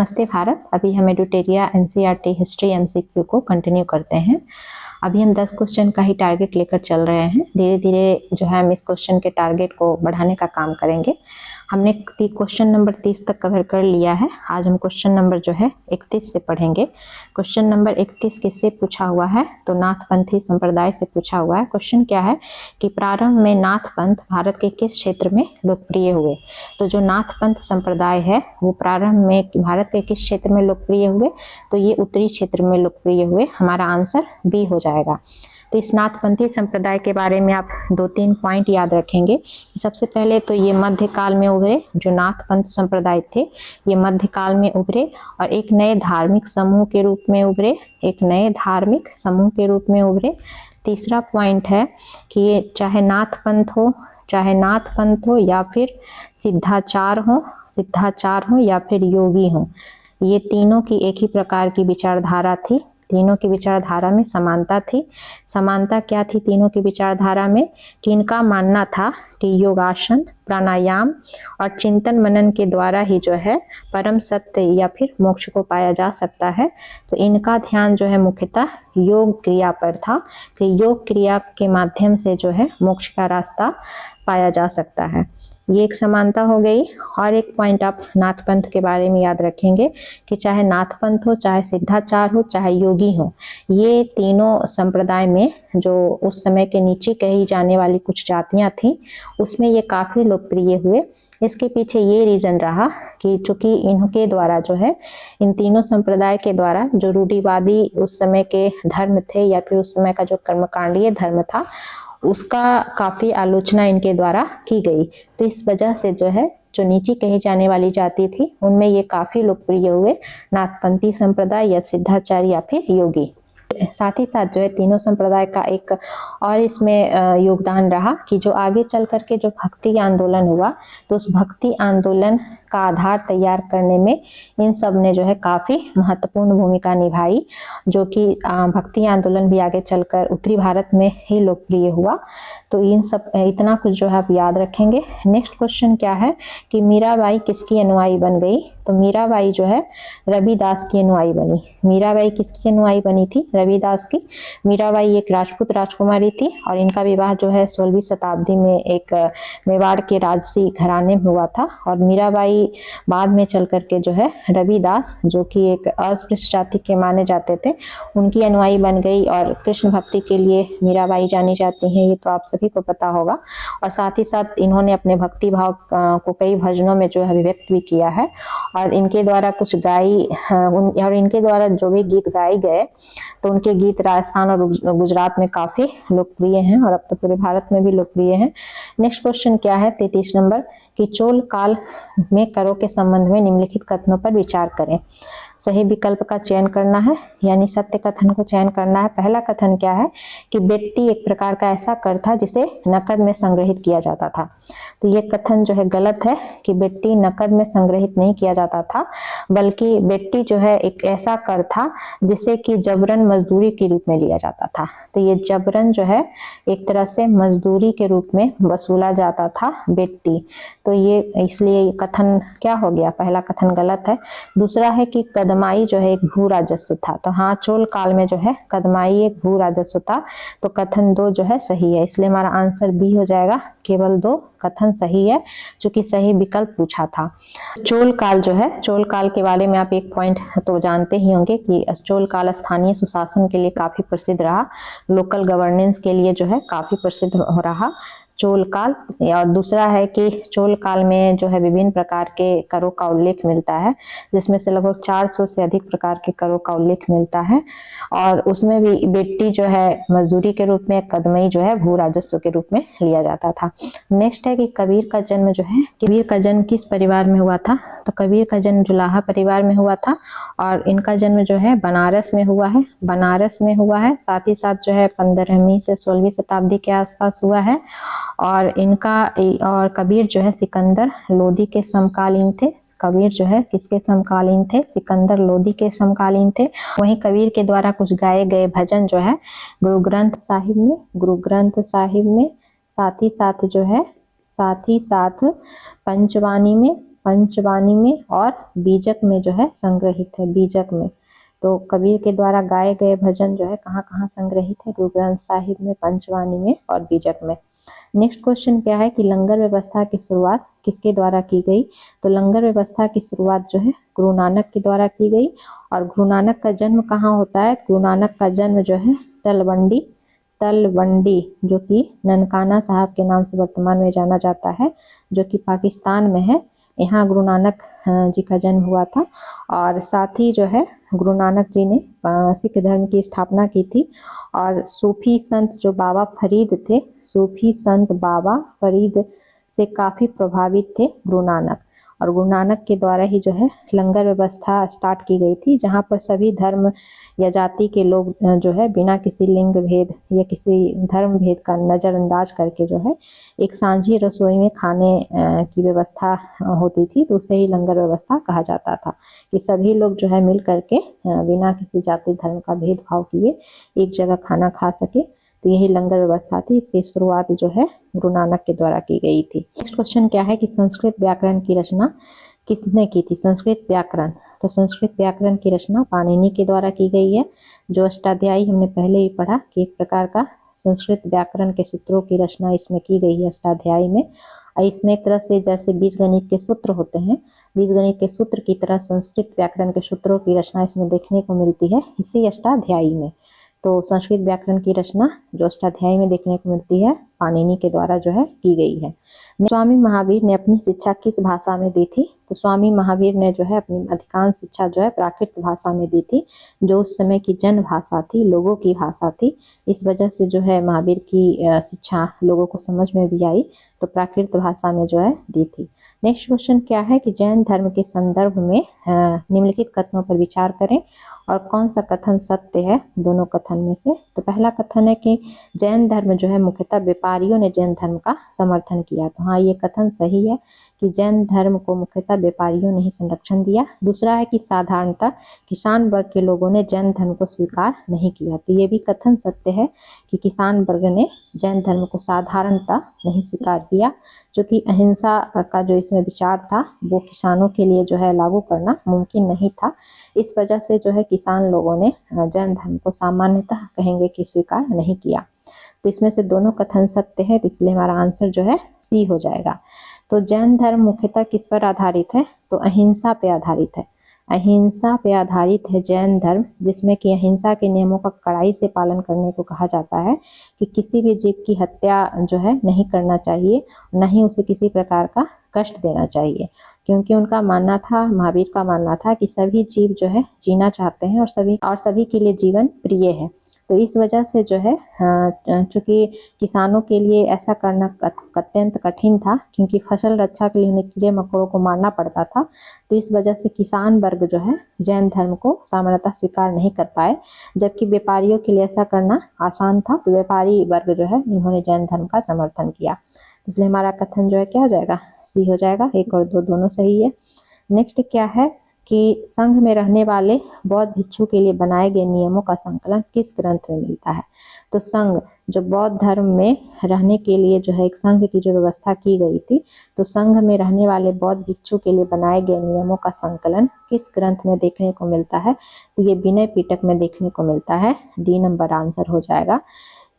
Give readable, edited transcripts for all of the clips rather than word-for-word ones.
नमस्ते भारत। अभी हम एडुटेरिया एनसीईआरटी हिस्ट्री एमसीक्यू को कंटिन्यू करते हैं। अभी हम 10 क्वेश्चन का ही टारगेट लेकर चल रहे हैं। धीरे धीरे जो है हम इस क्वेश्चन के टारगेट को बढ़ाने का काम करेंगे। हमने क्वेश्चन नंबर 30 तक कवर कर लिया है। आज हम क्वेश्चन नंबर जो है 31 से पढ़ेंगे। क्वेश्चन नंबर 31 किससे पूछा हुआ है? तो नाथपंथी संप्रदाय से पूछा हुआ है। क्वेश्चन क्या है कि प्रारंभ में नाथपंथ भारत के किस क्षेत्र में लोकप्रिय हुए? तो जो नाथपंथ संप्रदाय है वो प्रारंभ में भारत के किस क्षेत्र में लोकप्रिय हुए? तो ये उत्तरी क्षेत्र में लोकप्रिय हुए। हमारा आंसर बी हो जाएगा। तो इस नाथपंथी संप्रदाय के बारे में आप 2-3 पॉइंट याद रखेंगे। सबसे पहले तो ये मध्यकाल में उभरे, जो नाथपंथ संप्रदाय थे ये मध्यकाल में उभरे और एक नए धार्मिक समूह के रूप में उभरे, एक नए धार्मिक समूह के रूप में उभरे। तीसरा पॉइंट है कि ये चाहे नाथपंथ हो या फिर सिद्धाचार हो या फिर योगी हो, ये तीनों की एक ही प्रकार की विचारधारा थी। तीनों की विचारधारा में समानता थी। समानता क्या थी तीनों की विचारधारा में? कि इनका मानना था कि योगासन, प्राणायाम और चिंतन मनन के द्वारा ही जो है परम सत्य या फिर मोक्ष को पाया जा सकता है। तो इनका ध्यान जो है मुख्यतः योग क्रिया पर था कि योग क्रिया के माध्यम से जो है मोक्ष का रास्ता पाया जा सकता है। ये एक समानता हो गई। और एक पॉइंट आप नाथपंथ के बारे में याद रखेंगे कि चाहे नाथपंथ हो, चाहे सिद्धाचार हो, चाहे योगी हो, ये तीनों संप्रदाय में जो उस समय के नीचे कही जाने वाली कुछ जातियां थी उसमें ये काफी लोकप्रिय हुए। इसके पीछे ये रीजन रहा कि चूंकि इनके द्वारा जो है इन तीनों संप्रदाय के द्वारा जो रूढ़िवादी उस समय के धर्म थे या फिर उस समय का जो कर्मकांडीय धर्म था उसका काफी आलोचना इनके द्वारा की गई। तो इस वजह से जो है जो नीची कही जाने वाली जाति थी उनमें ये काफी लोकप्रिय हुए, नाथपंथी संप्रदाय या सिद्धाचार्य या फिर योगी। साथ ही साथ जो है तीनों संप्रदाय का एक और इसमें योगदान रहा कि जो आगे चल करके जो भक्ति आंदोलन हुआ तो उस भक्ति आंदोलन का आधार तैयार करने में इन सब ने जो है काफी महत्वपूर्ण भूमिका निभाई, जो कि भक्ति आंदोलन भी आगे चलकर उत्तरी भारत में ही लोकप्रिय हुआ। तो इन सब इतना कुछ जो है आप याद रखेंगे। नेक्स्ट क्वेश्चन क्या है कि मीराबाई किसकी अनुयायी बन गई? तो मीराबाई जो है रविदास की अनुयायी बनी। मीराबाई किसकी अनुयायी बनी थी? रविदास की। मीराबाई एक राजपूत राजकुमारी थी और इनका विवाह जो है 16वीं शताब्दी में एक मेवाड़ के राजसी घराने में हुआ था। और मीराबाई बाद में चल करके जो है रविदास, जो कि एक अस्पृश्य जाति के माने जाते थे, उनकी अनुयायी बन गई और कृष्ण भक्ति के लिए मीराबाई जानी जाती हैं, ये तो आप सभी को पता होगा। और साथ ही साथ इन्होंने अपने भक्ति भाव को कई भजनों में जो है अभिव्यक्त भी किया है और इनके द्वारा कुछ और इनके द्वारा जो भी गीत गाए गए तो उनके गीत राजस्थान और गुजरात में काफी लोकप्रिय हैं और अब तो पूरे भारत में भी लोकप्रिय हैं। नेक्स्ट क्वेश्चन क्या है 33 नंबर कि चोल काल में करों के संबंध में निम्नलिखित कथनों पर विचार करें। सही विकल्प का चयन करना है यानी सत्य कथन को चयन करना है। पहला कथन क्या है कि बेट्टी एक प्रकार का ऐसा कर था जिसे नकद में संग्रहित किया जाता था। तो ये कथन जो है गलत है कि बेट्टी नकद में संग्रहित नहीं किया जाता था, बल्कि बेट्टी जो है एक ऐसा कर था जिसे कि जबरन मजदूरी के रूप में लिया जाता था। तो ये जबरन जो है एक तरह से मजदूरी के रूप में वसूला जाता था बेट्टी। तो ये इसलिए कथन क्या हो गया? पहला कथन गलत है। दूसरा है कि कदमाई जो है एक भू राजस्व था। तो हाँ, चोल काल में जो है कदमाई एक भू राजस्व था। तो कथन 2 जो है सही है, इसलिए हमारा आंसर बी हो जाएगा। केवल 2 कथन सही है जो कि सही विकल्प पूछा था। चोल काल जो है, चोल काल के बारे में आप एक पॉइंट तो जानते ही होंगे कि चोल काल स्थानीय सुशासन के लिए काफी प्रसिद्ध रहा, लोकल गवर्नेंस के लिए जो है काफी प्रसिद्ध हो रहा चोल काल। और दूसरा है कि चोल काल में जो है विभिन्न प्रकार के करों का उल्लेख मिलता है, जिसमें से लगभग 400 से अधिक प्रकार के करों का उल्लेख मिलता है और उसमें भी बेट्टी जो है मजदूरी के रूप में, कदमई जो है भू राजस्व के रूप में लिया जाता था। नेक्स्ट है कि कबीर का जन्म जो है, कबीर का जन्म किस परिवार में हुआ था? तो कबीर का जन्म जुलाहा परिवार में हुआ था और इनका जन्म जो है बनारस में हुआ है। बनारस में हुआ है, साथ ही साथ जो है 15वीं से 16वीं शताब्दी के आसपास हुआ है। और कबीर जो है सिकंदर लोदी के समकालीन थे। कबीर जो है किसके समकालीन थे? सिकंदर लोदी के समकालीन थे। वहीं कबीर के द्वारा कुछ गाए गए भजन जो है गुरु ग्रंथ साहिब में, साथ ही साथ पंचवानी में, पंचवाणी में और बीजक में जो है संग्रहित है, बीजक में। तो कबीर के द्वारा गाए गए भजन जो है कहाँ कहाँ संग्रहित है, गुरु ग्रंथ साहिब में, पंचवाणी में और बीजक में। नेक्स्ट क्वेश्चन क्या है कि लंगर व्यवस्था की शुरुआत किसके द्वारा की गई। तो लंगर व्यवस्था की शुरुआत जो है गुरु नानक के द्वारा की गई। और गुरु नानक का जन्म कहाँ होता है, गुरु नानक का जन्म जो है तलवंडी जो कि ननकाना साहब के नाम से वर्तमान में जाना जाता है, जो कि पाकिस्तान में है। यहाँ गुरु नानक जी का जन्म हुआ था। और साथ ही जो है गुरु नानक जी ने सिख धर्म की स्थापना की थी। और सूफी संत जो बाबा फरीद थे, सूफी संत बाबा फरीद से काफ़ी प्रभावित थे गुरु नानक। और गुरु नानक के द्वारा ही जो है लंगर व्यवस्था स्टार्ट की गई थी, जहाँ पर सभी धर्म या जाति के लोग जो है बिना किसी लिंग भेद या किसी धर्म भेद का नज़रअंदाज करके जो है एक सांझी रसोई में खाने की व्यवस्था होती थी। तो उसे ही लंगर व्यवस्था कहा जाता था कि सभी लोग जो है मिल करके बिना किसी जाति धर्म का भेदभाव किए एक जगह खाना खा सके। तो यही लंगर व्यवस्था थी। इसकी शुरुआत जो है गुरु नानक के द्वारा की गई थी। नेक्स्ट क्वेश्चन क्या है कि संस्कृत व्याकरण की रचना किसने की थी। संस्कृत व्याकरण, तो संस्कृत व्याकरण की रचना पाणिनि के द्वारा की गई है। जो अष्टाध्यायी हमने पहले ही पढ़ा कि एक प्रकार का संस्कृत व्याकरण के सूत्रों की रचना इसमें की गई है अष्टाध्यायी में। और इसमें एक तरह से जैसे बीजगणित के सूत्र होते हैं, बीजगणित के सूत्र की तरह संस्कृत व्याकरण के सूत्रों की रचना इसमें देखने को मिलती है इसी अष्टाध्यायी में। तो संस्कृत व्याकरण की रचना जो अष्टाध्यायी में देखने को मिलती है पाणिनि के द्वारा जो है की गई है। स्वामी महावीर ने अपनी शिक्षा किस भाषा में दी थी। तो स्वामी महावीर ने जो है अपनी अधिकांश शिक्षा जो है प्राकृत भाषा में दी थी, जो उस समय की जन भाषा थी, लोगों की भाषा थी। इस वजह से जो है महावीर की शिक्षा लोगों को समझ में भी आई, तो प्राकृत भाषा में जो है दी थी। नेक्स्ट क्वेश्चन क्या है कि जैन धर्म के संदर्भ में निम्नलिखित कथनों पर विचार करें और कौन सा कथन सत्य है दोनों कथन में से। तो पहला कथन है कि जैन धर्म जो है मुख्यतः व्यापारियों ने जैन धर्म का समर्थन किया। तो हाँ, ये कथन सही है कि जैन धर्म को मुख्यतः व्यापारियों ने ही संरक्षण दिया। दूसरा है कि साधारणतः किसान वर्ग के लोगों ने जैन धर्म को स्वीकार नहीं किया। तो ये भी कथन सत्य है कि किसान वर्ग ने जैन धर्म को साधारणतः नहीं स्वीकार किया, जो कि अहिंसा का जो इसमें विचार था वो किसानों के लिए जो है लागू करना मुमकिन नहीं था। इस वजह से जो है किसान लोगों ने जैन धर्म को सामान्यतः कहेंगे कि स्वीकार नहीं किया। तो इसमें से दोनों कथन सत्य है, तो इसलिए हमारा आंसर जो है सी हो जाएगा। तो जैन धर्म मुख्यतः किस पर आधारित है, तो अहिंसा पे आधारित है। अहिंसा पे आधारित है जैन धर्म, जिसमें कि अहिंसा के नियमों का कड़ाई से पालन करने को कहा जाता है कि किसी भी जीव की हत्या जो है नहीं करना चाहिए, न ही उसे किसी प्रकार का कष्ट देना चाहिए, क्योंकि उनका मानना था, महावीर का मानना था कि सभी जीव जो है जीना चाहते हैं और सभी के लिए जीवन प्रिय है। तो इस वजह से जो है चूँकि किसानों के लिए ऐसा करना अत्यंत कठिन था, क्योंकि फसल रक्षा के लिए उन्हें कीड़े मकोड़ों को मारना पड़ता था। तो इस वजह से किसान वर्ग जो है जैन धर्म को सामान्यतः स्वीकार नहीं कर पाए, जबकि व्यापारियों के लिए ऐसा करना आसान था। तो व्यापारी वर्ग जो है इन्होंने जैन धर्म का समर्थन किया। इसलिए हमारा कथन जो है क्या हो जाएगा, सी हो जाएगा। 1 और 2 दोनों सही है। नेक्स्ट क्या है कि संघ में रहने वाले बौद्ध भिक्षु के लिए बनाए गए नियमों का संकलन किस ग्रंथ में मिलता है। तो संघ जो बौद्ध धर्म में रहने के लिए जो है एक संघ की जो व्यवस्था की गई थी, तो संघ में रहने वाले बौद्ध भिक्षु के लिए बनाए गए नियमों का संकलन किस ग्रंथ में देखने को मिलता है। तो ये विनय पिटक में देखने को मिलता है। डी नंबर आंसर हो जाएगा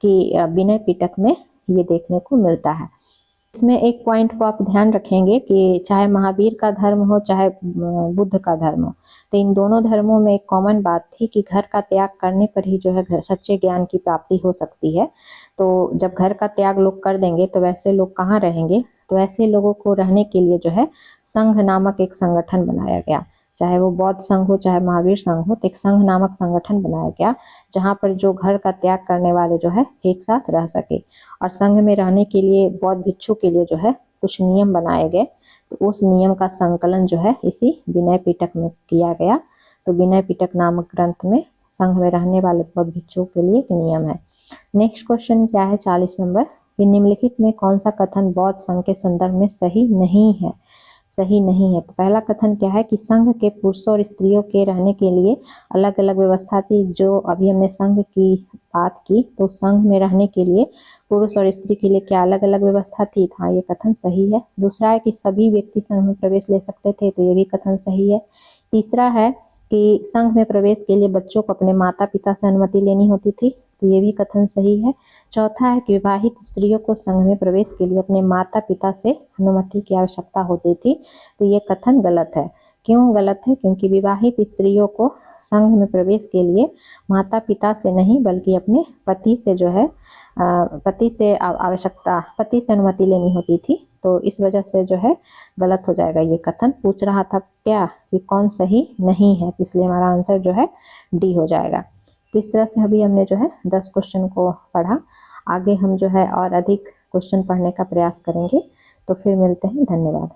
कि विनय पिटक में ये देखने को मिलता है। इसमें एक पॉइंट को आप ध्यान रखेंगे कि चाहे महावीर का धर्म हो चाहे बुद्ध का धर्म हो, तो इन दोनों धर्मों में एक कॉमन बात थी कि घर का त्याग करने पर ही जो है सच्चे ज्ञान की प्राप्ति हो सकती है। तो जब घर का त्याग लोग कर देंगे तो वैसे लोग कहाँ रहेंगे। तो ऐसे लोगों को रहने के लिए जो है संघ नामक एक संगठन बनाया गया, चाहे वो बौद्ध संघ हो चाहे महावीर संघ हो। तो एक संघ नामक संगठन बनाया गया जहाँ पर जो घर का त्याग करने वाले जो है एक साथ रह सके। और संघ में रहने के लिए बौद्ध भिक्षु के लिए जो है कुछ नियम बनाए गए। तो उस नियम का संकलन जो है इसी विनय पिटक में किया गया। तो विनय पिटक नामक ग्रंथ में संघ में रहने वाले बौद्ध भिक्षुओं के लिए एक नियम है। नेक्स्ट क्वेश्चन क्या है 40 नंबर कि निम्नलिखित में कौन सा कथन बौद्ध संघ के संदर्भ में सही नहीं है। सही नहीं है। तो पहला कथन क्या है कि संघ के पुरुषों और स्त्रियों के रहने के लिए अलग अलग व्यवस्था थी। जो अभी हमने संघ की बात की, तो संघ में रहने के लिए पुरुष और स्त्री के लिए क्या अलग अलग व्यवस्था थी? हाँ, ये कथन सही है। दूसरा है कि सभी व्यक्ति संघ में प्रवेश ले सकते थे, तो ये भी कथन सही है। तीसरा है कि संघ में प्रवेश के लिए बच्चों को अपने माता पिता से अनुमति लेनी होती थी, तो ये भी कथन सही है। चौथा है कि विवाहित स्त्रियों को संघ में प्रवेश के लिए अपने माता पिता से अनुमति की आवश्यकता होती थी, तो ये कथन गलत है। क्यों गलत है? क्योंकि विवाहित स्त्रियों को संघ में प्रवेश के लिए माता पिता से नहीं बल्कि अपने पति से जो है पति से अनुमति लेनी होती थी, तो इस वजह से जो है गलत हो जाएगा ये कथन। पूछ रहा था क्या कि कौन सही नहीं है, इसलिए हमारा आंसर जो है डी हो जाएगा। तो इस तरह से अभी हमने जो है 10 क्वेश्चन को पढ़ा। आगे हम जो है और अधिक क्वेश्चन पढ़ने का प्रयास करेंगे। तो फिर मिलते हैं, धन्यवाद।